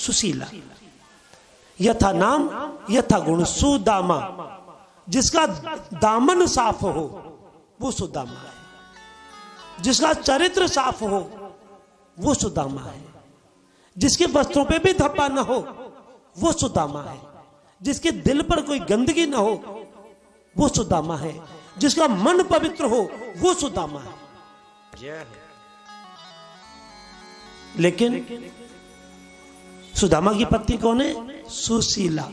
सुशीला। यथा नाम यथा गुण सुदामा, जिसका दामन साफ हो वो सुदामा है, जिसका चरित्र साफ हो वो सुदामा है, जिसके वस्त्रों पे भी धब्बा न हो वो सुदामा है, जिसके दिल पर कोई गंदगी न हो वो सुदामा है, जिसका मन पवित्र हो वो सुदामा है। लेकिन सुदामा की पत्नी कौन है? सुशीला,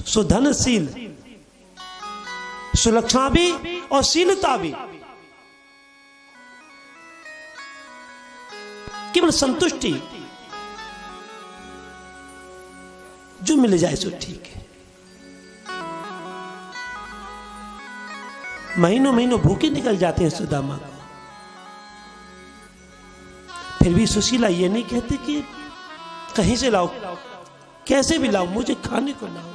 सुधनशील, सुलक्षणा भी और शीलता भी। केवल संतुष्टि, जो मिल जाए सो ठीक है। महीनों महीनों भूखे निकल जाते हैं सुदामा, फिर भी सुशीला ये नहीं कहती कि कहीं से लाओ, कैसे भी लाओ, मुझे खाने को लाओ,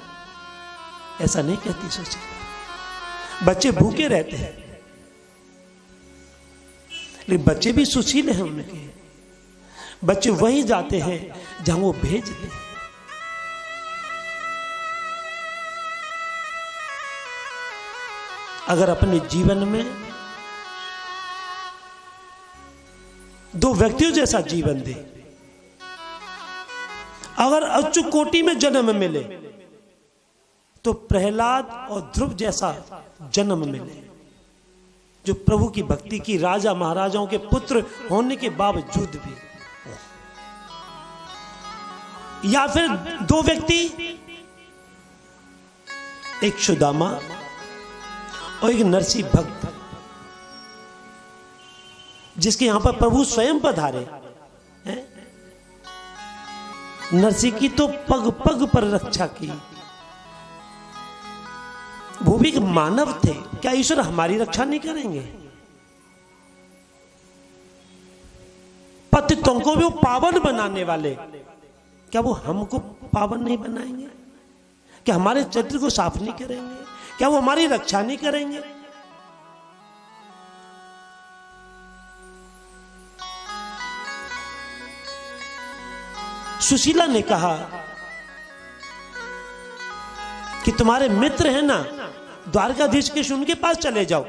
ऐसा नहीं कहती सुशीला। बच्चे भूखे रहते हैं, लेकिन बच्चे भी सुशील हैं उनके। बच्चे वहीं जाते हैं जहां वो भेजते हैं। अगर अपने जीवन में दो व्यक्तियों जैसा जीवन दे, अगर उच्च कोटि में जन्म मिले तो प्रहलाद और ध्रुव जैसा जन्म मिले, जो प्रभु की भक्ति की, राजा महाराजाओं के पुत्र होने के बावजूद भी। या फिर दो व्यक्ति, एक सुदामा और एक नरसी भक्त, जिसके यहां पर प्रभु स्वयं पधारे हैं। नरसी की तो पग पग पर रक्षा की, वो भी एक मानव थे। क्या ईश्वर हमारी रक्षा नहीं करेंगे? पतितों को भी वो पावन बनाने वाले, क्या वो हमको पावन नहीं बनाएंगे? क्या हमारे चरित्र को साफ नहीं करेंगे? क्या वो हमारी रक्षा नहीं करेंगे? सुशीला ने कहा कि तुम्हारे मित्र हैं ना द्वारकाधीश के, उनके पास चले जाओ।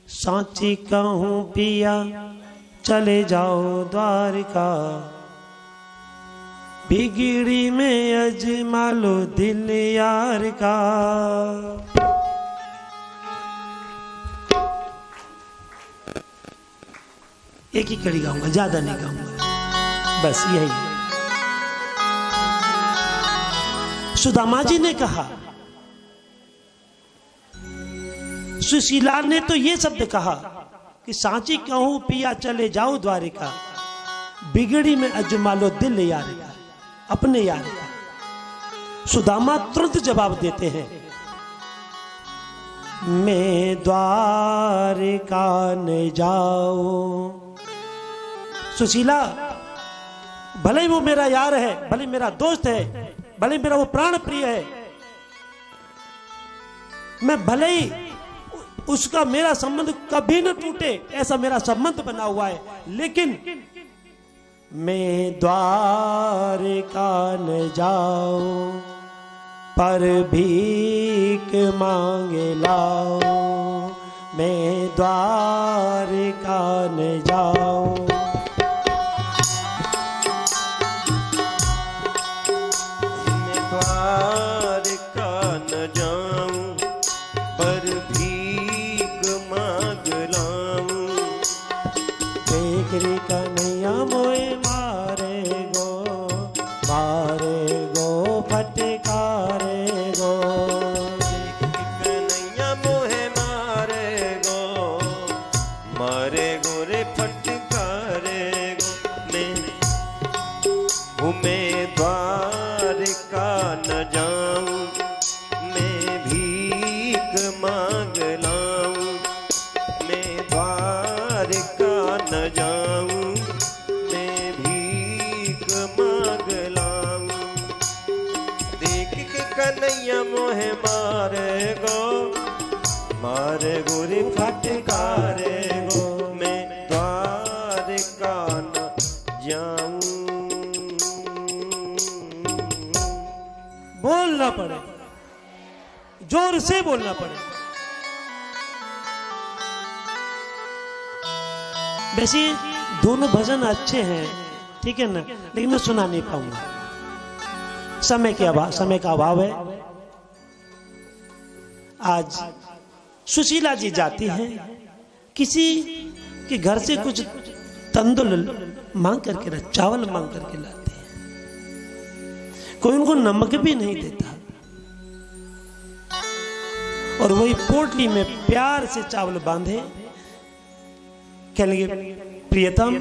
सांची कहूं पिया चले जाओ द्वारका, बिगड़ी में अजमा लो दिल यार का। एक ही कड़ी गाऊंगा, ज्यादा नहीं गाऊंगा, बस यही। सुदामा जी ने कहा, सुशीला ने तो ये शब्द कहा कि सांची कहूं पिया चले जाओ द्वारिका, बिगड़ी में अजमा लो दिल यार का, अपने यार का। सुदामा तुरंत जवाब देते हैं, मैं द्वारिका न जाऊं। सुशीला, भले ही वो मेरा यार है, भले मेरा दोस्त है, भले मेरा वो प्राण प्रिय है, मैं भले ही उसका मेरा संबंध कभी न टूटे, ऐसा मेरा संबंध बना हुआ है, लेकिन मैं द्वारका न जाऊं, पर भीख मांगे लाओ। मैं द्वारका न जाऊं, मोहे मारे गो, मारे गोरी फटकारे गो। मैं द्वारका जाऊं। बोलना पड़े, जोर से बोलना पड़े। वैसे दोनों भजन अच्छे हैं, ठीक है ना, लेकिन मैं सुना नहीं पाऊंगा, समय का अभाव है। आज सुशीला जी जाती हैं, किसी के घर से कुछ तंदुल मांग करके, चावल मांग करके लाते हैं, कोई उनको नमक भी नहीं देता, और वही पोटली में प्यार से चावल बांधे, कहेंगे प्रियतम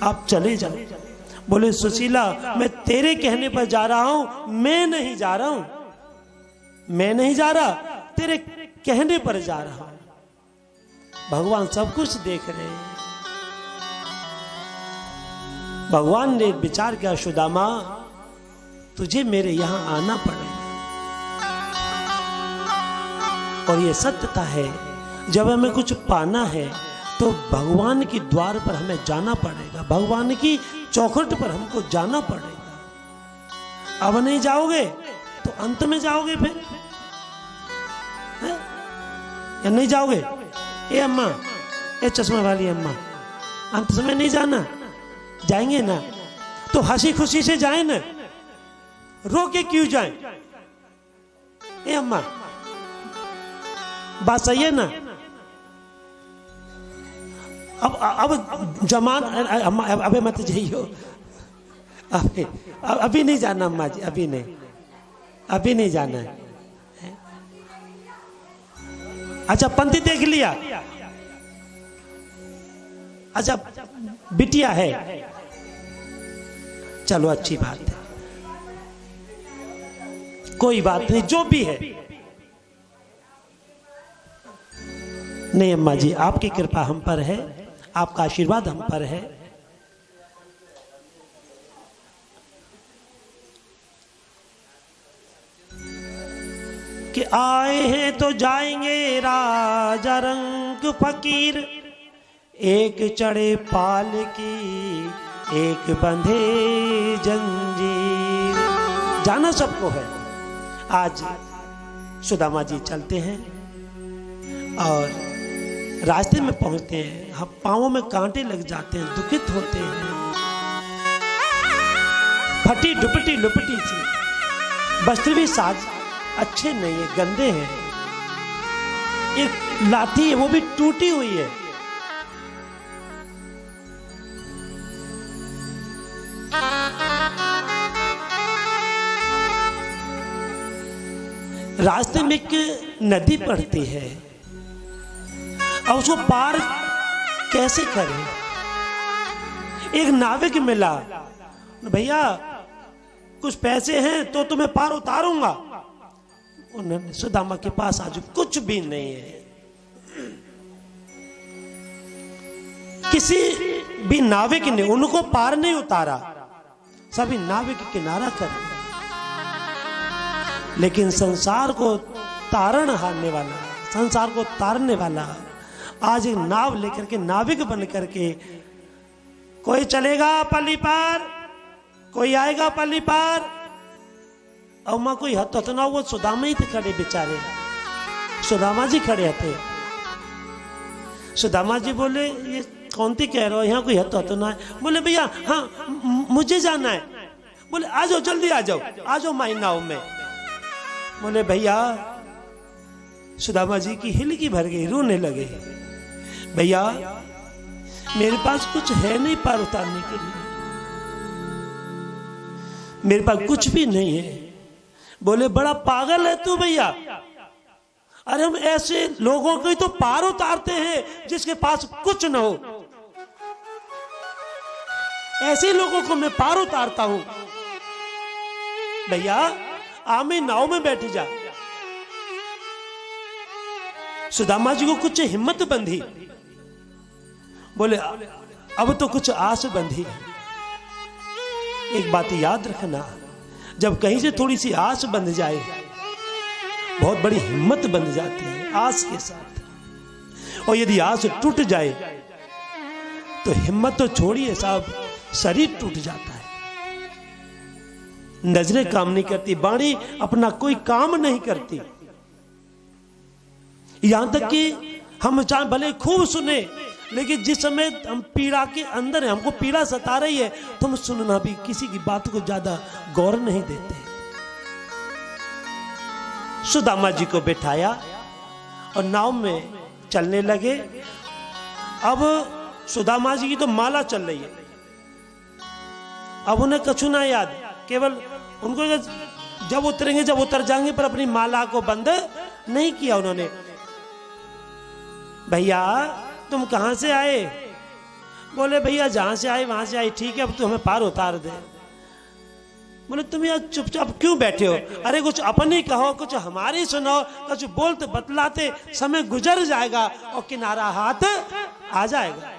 आप चले जाओ। बोले सुशीला मैं तेरे कहने पर जा रहा हूं, मैं नहीं जा रहा हूं, मैं नहीं जा रहा, तेरे कहने पर जा रहा हूं। भगवान सब कुछ देख रहे हैं। भगवान ने विचार किया, सुदामा तुझे मेरे यहां आना पड़ेगा। और यह सत्यता है, जब हमें कुछ पाना है तो भगवान की द्वार पर हमें जाना पड़ेगा, भगवान की चौखट पर हमको जाना पड़ेगा। अब नहीं जाओगे तो अंत में जाओगे फिर, है? या नहीं जाओगे? ए अम्मा, ए चश्मा वाली अम्मा, अंत समय नहीं जाना, जाएंगे ना तो हंसी खुशी से जाए ना, रो के क्यों जाए? ए अम्मा, बात सही है ना? अब जमान अम्मा, अबे मत जाइयो, अभी नहीं जाना अम्मा जी, अभी नहीं जाना है। अच्छा पंथी देख लिया, अच्छा बिटिया है, चलो अच्छी बात है, कोई बात नहीं, जो भी है। नहीं अम्मा जी, आपकी कृपा हम पर है, आपका आशीर्वाद हम पर है। कि आए हैं तो जाएंगे राजा रंग फकीर, एक चढ़े पाल की एक बंधे जंजीर। जाना सबको है। आज सुदामा जी चलते हैं और रास्ते में पहुंचते हैं, हम पांवों में कांटे लग जाते हैं, दुखित होते हैं, फटी दुपटी लुपटी सी, वस्त्र भी साज अच्छे नहीं है, गंदे हैं, एक लाठी है वो भी टूटी हुई है। रास्ते में एक नदी पड़ती है और उसको पार कैसे करें? एक नाविक मिला, भैया कुछ पैसे हैं तो तुम्हें पार उतारूंगा। उन्होंने सुदामा के पास आज कुछ भी नहीं है, किसी भी नाविक ने उनको पार नहीं उतारा, सभी नाविक किनारा कर दिया। लेकिन संसार को तारण हारने वाला, संसार को तारने वाला आज एक नाव लेकर के, नाविक बन करके, कोई चलेगा पल्ली पार, कोई आएगा पल्ली पार। और मां कोई हथ हथ ना, वो सुदामा ही थे खड़े बेचारे, सुदामा जी खड़े थे। सुदामा जी बोले ये कौन थी कह रहे हो, यहाँ कोई हथ हथ ना है? बोले भैया हाँ मुझे जाना है। बोले आ जाओ जल्दी आ जाओ माई नाव में। बोले भैया, सुदामा जी की हिलकी भर गई, रोने लगे। भैया मेरे पास कुछ है नहीं पार उतारने के लिए, मेरे पास कुछ भी नहीं है। बोले बड़ा पागल है तू भैया, अरे हम ऐसे लोगों को ही तो पार उतारते हैं जिसके पास कुछ न हो, ऐसे लोगों को मैं पार उतारता हूं। भैया आमी नाव में बैठ जा। सुदामा जी को कुछ हिम्मत बंधी, बोले अब तो कुछ आस बंधी। एक बात याद रखना, जब कहीं से थोड़ी सी आस बंध जाए बहुत बड़ी हिम्मत बंध जाती है आस के साथ। और यदि आस टूट जाए तो हिम्मत तो छोड़िए साहब, शरीर टूट जाता है, नजरें काम नहीं करती, वाणी अपना कोई काम नहीं करती। यहां तक कि हम चाहे भले खूब सुने, लेकिन जिस समय हम पीड़ा के अंदर है, हमको पीड़ा सता रही है, तो हम सुनना भी, किसी की बात को ज्यादा गौर नहीं देते। सुदामा जी को बिठाया और नाव में चलने लगे। अब सुदामा जी की तो माला चल रही है, अब उन्हें कछु ना याद, केवल उनको जब उतरेंगे, जब उतर जाएंगे, पर अपनी माला को बंद नहीं किया उन्होंने। भैया तुम कहां से आए? बोले भैया जहां से आए वहां से आए, ठीक है, अब तो हमें पार उतार दे। बोले तुम यार चुपचाप क्यों बैठे हो? अरे कुछ अपनी कहो, कुछ हमारी सुनो, कुछ बोलते बतलाते समय गुजर जाएगा और किनारा हाथ आ जाएगा।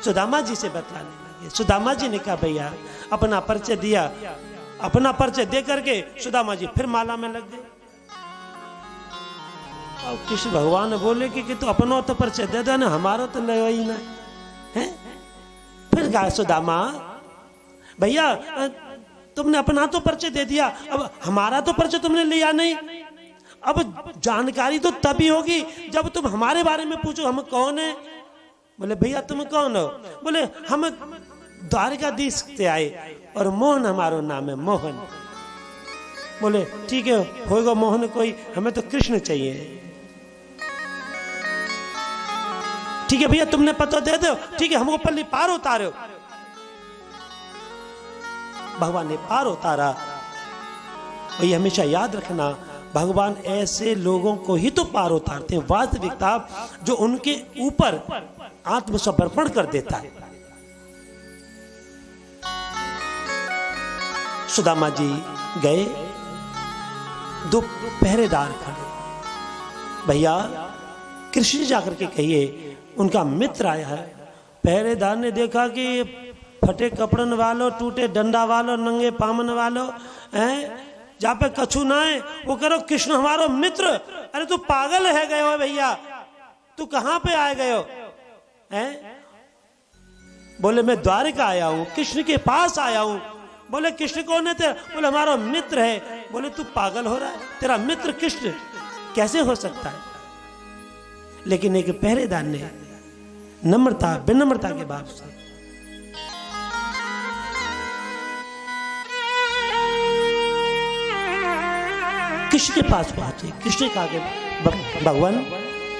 सुदामा जी से बतलाने लगे। सुदामा जी ने कहा भैया, अपना परिचय दिया। अपना परिचय दे करके सुदामा जी फिर माला में लग गए। और कृष्ण भगवान बोले कि तू अपना तो परिचय दे देना, हमारा तो नहीं ना है। फिर कहा सुदामा भैया तुमने अपना तो परिचय दे दिया, अब हमारा तो परिचय तुमने लिया नहीं। अब जानकारी तो तभी होगी जब तुम हमारे बारे में पूछो, हम कौन है। बोले भैया तुम कौन हो? बोले हम द्वारकाधीश से आए और मोहन हमारा नाम है, मोहन। बोले ठीक है, होगा मोहन कोई, हमें तो कृष्ण चाहिए। ठीक है भैया तुमने पता दे दो, ठीक है, हमको पल्ली पार उतारो। भगवान ने पार उतारा। और ये हमेशा याद रखना, भगवान ऐसे लोगों को ही तो पार उतारते हैं, वास्तविकता जो उनके ऊपर आत्मसमर्पण कर देता है। सुदामा जी गए, दो पहरेदार खड़े। भैया कृष्ण जाकर के कहिए उनका मित्र आया है। पहरेदार ने देखा कि फटे कपड़न वालों, टूटे डंडा वालों, नंगे पामन वालों हैं, जहां पे कछु ना है वो करो कृष्ण हमारो मित्र। अरे तू पागल है गए हो भैया, तू कहां पे आए गए हो हैं? बोले मैं द्वारका आया हूं, कृष्ण के पास आया हूं। बोले कृष्ण कौन है तेरा? बोले हमारा मित्र है। बोले तू पागल हो रहा है, तेरा मित्र कृष्ण कैसे हो सकता है? लेकिन एक पहरेदार ने नम्रता, विनम्रता के भाव से कृष्ण के पास पहुंचे। कृष्ण का आगे भगवान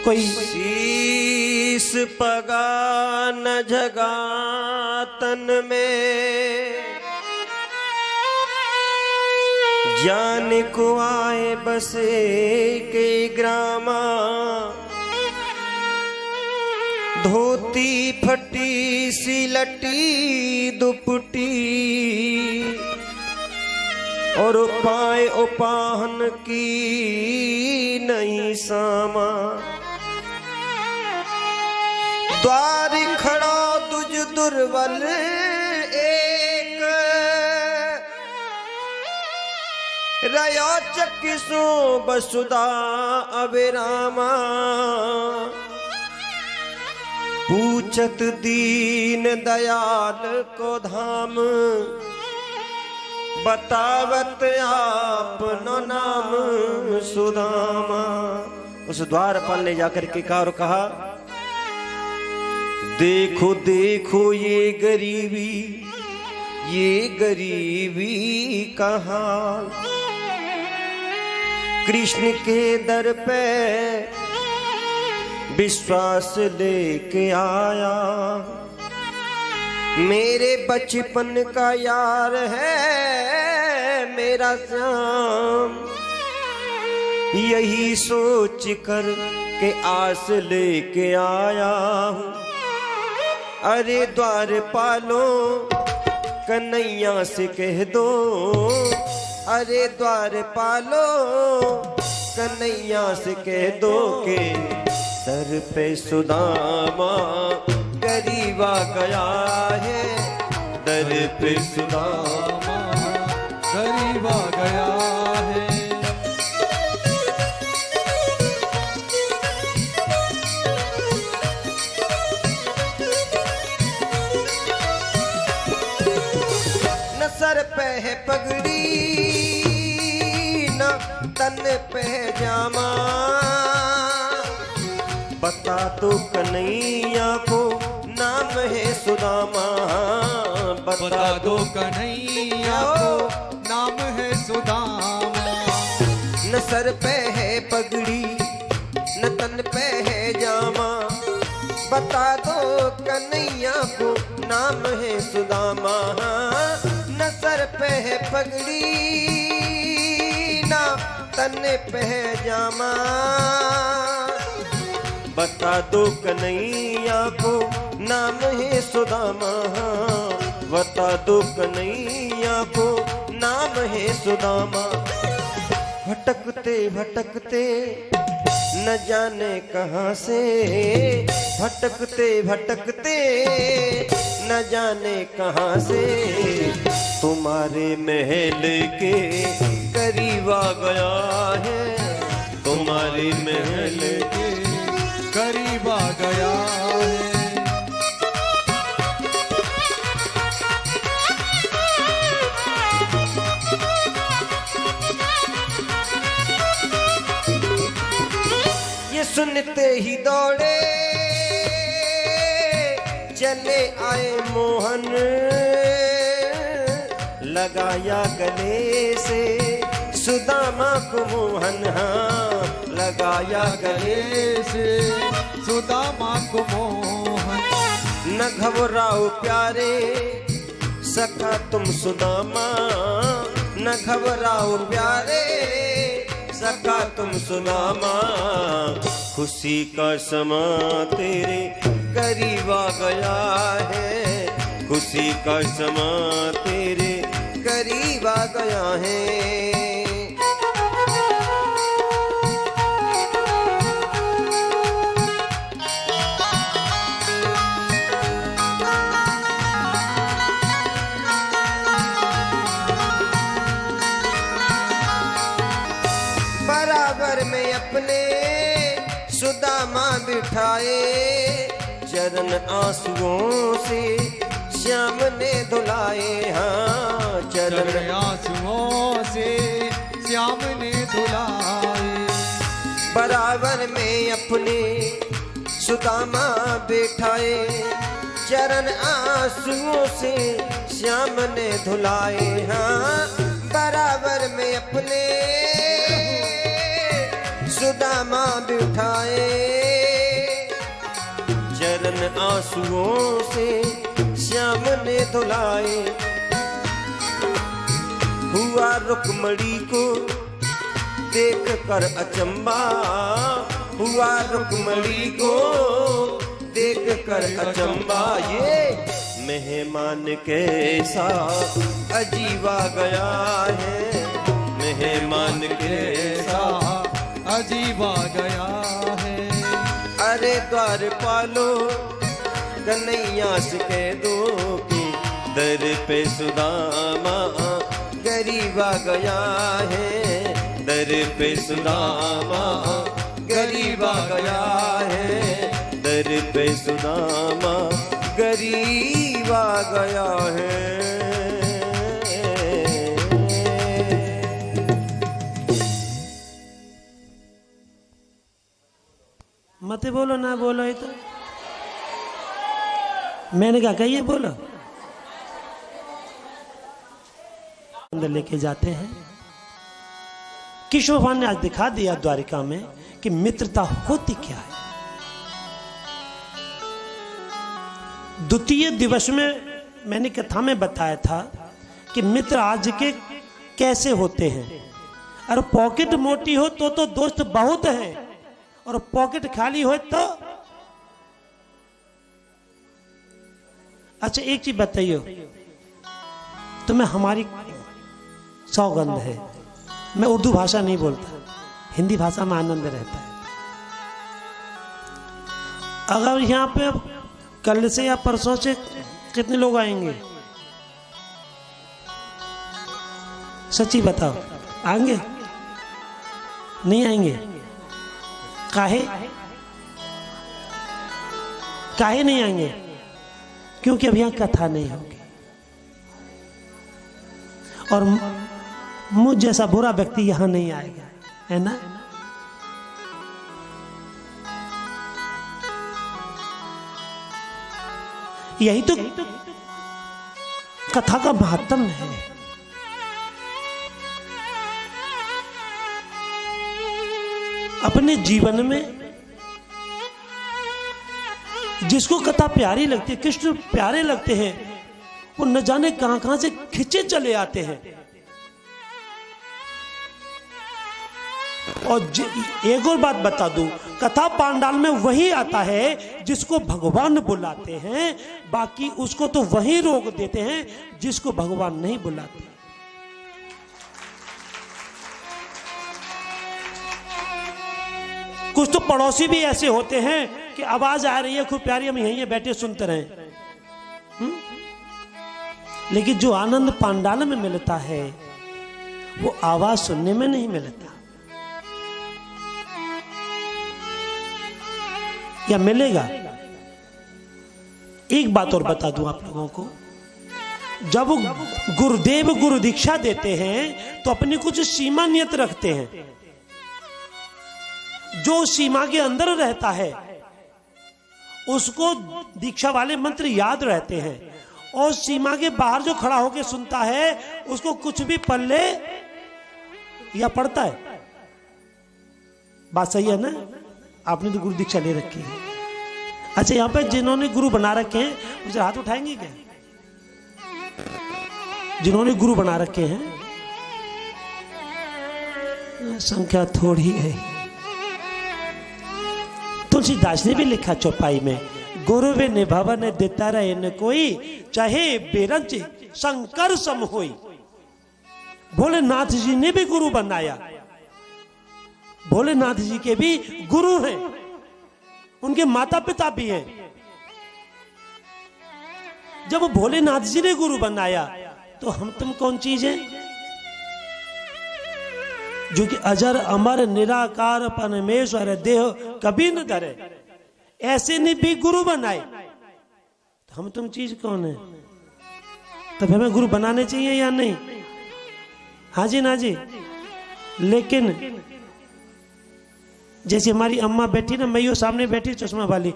कोई शीस पगा न जगा तन में, जान को आए बसे के ग्रामा। धोती फटी सी लटी दुपटी, और पाए उपाहन की नहीं सामा। द्वार खड़ा तुझ दुर्बल एक, रया चकिसो बसुदा अबिरामा। पूछत दीन दयाल को धाम, बतावत आपनो नाम सुदामा। उस द्वारपाल ने जाकर के कहा, देखो देखो ये गरीबी का हाल। कृष्ण के दर पे विश्वास लेके आया, मेरे बचपन का यार है मेरा श्याम। यही सोच कर के आस लेके आया हूँ। अरे द्वारपालो कन्हैया से कह दो, अरे द्वारपालो कन्हैया से कह दो के सर पे सुदामा गरीबा गया है। दर पे सुदामा गरीबा गया है। सर पे है पगड़ी न तन पे है जामा, बता दो कन्हैया को नाम है सुदामा, बता दो कन्हैया को नाम है सुदामा। न सर पे है पगड़ी न तन पे है जामा, बता दो कन्हैया को नाम है सुदामा। न सर पे है पगड़ी न तन पे है जामा, बता दो कन्हैया को नाम है सुदामा, बता दो कन्हैया को नाम है सुदामा। भटकते भटकते न जाने कहाँ से, भटकते भटकते न जाने कहाँ से, तुम्हारे महल के करीब आ गया है, तुम्हारे महल के करीब आ गया है। ये सुनते ही दौड़े चले आए मोहन, लगाया गले से सुदामा को मोहन, हाँ लगाया गले से सुदामा को मोहन। न घबराओ प्यारे सखा तुम सुदामा, न घबराओ प्यारे सखा तुम सुदामा। खुशी का समा तेरे करीब आ गया है, खुशी का समा तेरे करीब आ गया है। बराबर में अपने सुदामा बिठाए, चरण आंसुओं से श्याम ने धुलाए, हाँ चरण आंसुओं से श्याम ने धुलाए। बराबर में अपने सुदामा बिठाए, चरण आंसुओं से श्याम ने धुलाए, हाँ बराबर में अपने सुदामा बिठाए, चरण आंसुओं से श्याम ने धुलाए। हुआ रुक्मणी को देख कर अचंबा, हुआ रुक्मणी को देख कर अचंबा, ये मेहमान कैसा अजीब आ गया है, मेहमान कैसा अजीब आ गया है। अरे द्वारपालो कन्हैया से कह दो कि दर पे सुदामा गरीब आ गया है, दर पे सुदामा गरीब आ गया है, दर पे सुदामा गरीब आ गया है। मत बोलो ना बोलो, ये तो मैंने कहा कहिए बोलो। अंदर लेके जाते हैं। किशोर भगवान ने आज दिखा दिया द्वारिका में कि मित्रता होती क्या है। द्वितीय दिवस में मैंने कथा में बताया था कि मित्र आज के कैसे होते हैं। और पॉकेट मोटी हो तो दोस्त बहुत हैं, और पॉकेट खाली हो तो अच्छा एक चीज बताइए, तुम्हें हमारी सौगंध है। मैं उर्दू भाषा नहीं बोलता, हिंदी भाषा में आनंद रहता है। अगर यहाँ पे कल से या परसों से कितने लोग आएंगे, सच्ची बताओ, आएंगे नहीं आएंगे? काहे काहे नहीं आएंगे? क्योंकि अब यहाँ कथा नहीं होगी। और मुझ जैसा बुरा व्यक्ति यहां नहीं आएगा, है ना। यही तो कथा का महत्व है। अपने जीवन में जिसको कथा प्यारी लगती है, कृष्ण प्यारे लगते हैं, वो न जाने कहां कहां से खिंचे चले आते हैं। और एक और बात बता दूं, कथा पांडाल में वही आता है जिसको भगवान बुलाते हैं, बाकी उसको तो वही रोक देते हैं जिसको भगवान नहीं बुलाते। कुछ तो पड़ोसी भी ऐसे होते हैं कि आवाज आ रही है खूब प्यारी, हम यहीं बैठे सुनते रहे। लेकिन जो आनंद पांडाल में मिलता है वो आवाज सुनने में नहीं मिलता। या मिलेगा। एक बात और बता दूं आप लोगों को, जब गुरुदेव गुरु दीक्षा देते हैं तो अपनी कुछ सीमा नियत रखते हैं। जो सीमा के अंदर रहता है उसको दीक्षा वाले मंत्र याद रहते हैं, और सीमा के बाहर जो खड़ा होकर सुनता है उसको कुछ भी पल्ले या पड़ता है। बात सही है ना। आपने तो गुरु दीक्षा ले रखी है। अच्छा, यहां पे जिन्होंने गुरु बना रखे हैं मुझे हाथ उठाएंगे क्या? जिन्होंने गुरु बना रखे हैं संख्या थोड़ी है। तुलसीदास ने भी लिखा चौपाई में, गुरु वे निभावन देता रहे न कोई, चाहे बेरंच शंकर सम होई। भोलेनाथ जी ने भी गुरु बनाया। भोलेनाथ जी के भी गुरु हैं, उनके माता पिता भी हैं। जब भोलेनाथ जी ने गुरु बनाया तो हम तुम कौन चीज है जो कि अजर अमर निराकार परमेश्वर देह कभी न धरे, ऐसे ने भी गुरु बनाए। तो हम तुम चीज कौन है? तब हमें गुरु बनाने चाहिए या नहीं? हाँ जी ना जी। लेकिन जैसे हमारी अम्मा बैठी ना, मैं सामने बैठी चश्मा वाली,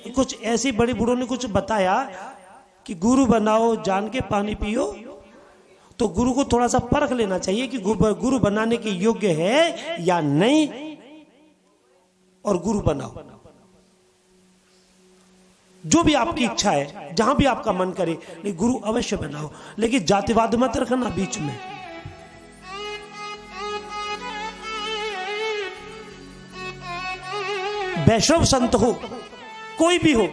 कुछ ऐसी बड़ी बूढ़ों ने कुछ बताया कि गुरु बनाओ जान के पानी पियो, तो गुरु को थोड़ा सा परख लेना चाहिए कि गुरु बनाने के योग्य है या नहीं, और गुरु बनाओ। जो भी आपकी इच्छा है, जहां भी आपका मन करे, लेकिन गुरु अवश्य बनाओ। लेकिन जातिवाद मत रखना बीच में। वैष्णव संत हो, कोई भी हो,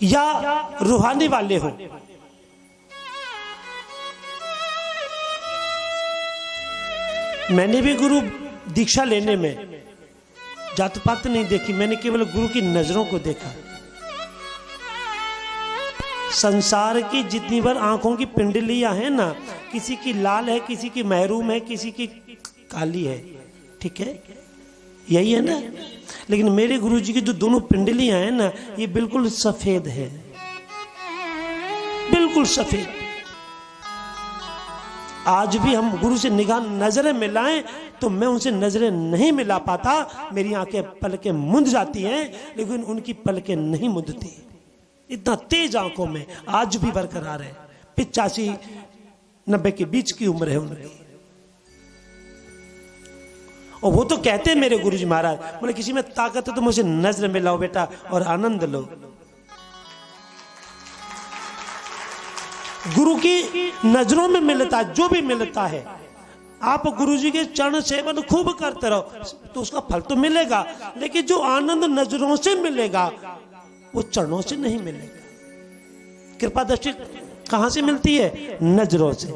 या रूहानी वाले हो, मैंने भी गुरु दीक्षा लेने में जात पात नहीं देखी, मैंने केवल गुरु की नजरों को देखा। संसार की जितनी बार आंखों की पिंडलियां हैं ना, किसी की लाल है, किसी की महरूम है, किसी की काली है, ठीक है, यही है ना। लेकिन मेरे गुरुजी की जो दोनों पिंडलियां हैं ना, ये बिल्कुल सफेद है, बिल्कुल सफेद। आज भी हम गुरु से निगाह नजरें मिलाएं तो मैं उनसे नजरें नहीं मिला पाता। मेरी आंखें पलकें मुंद जाती हैं, लेकिन उनकी पलकें नहीं मुंदती। इतना तेज आंखों में आज भी बरकरार है। 85-90 के बीच की उम्र है उनकी। और वो तो कहते हैं मेरे गुरुजी महाराज, बोले किसी में ताकत है तो मुझे नजर मिलाओ बेटा और आनंद लो। गुरु की नजरों में मिलता जो भी मिलता है, आप गुरुजी के चरण सेवन खूब करते रहो तो उसका फल तो मिलेगा, लेकिन जो आनंद नजरों से मिलेगा वो चरणों से नहीं मिलेगा। कृपा दृष्टि कहां से मिलती है? नजरों से।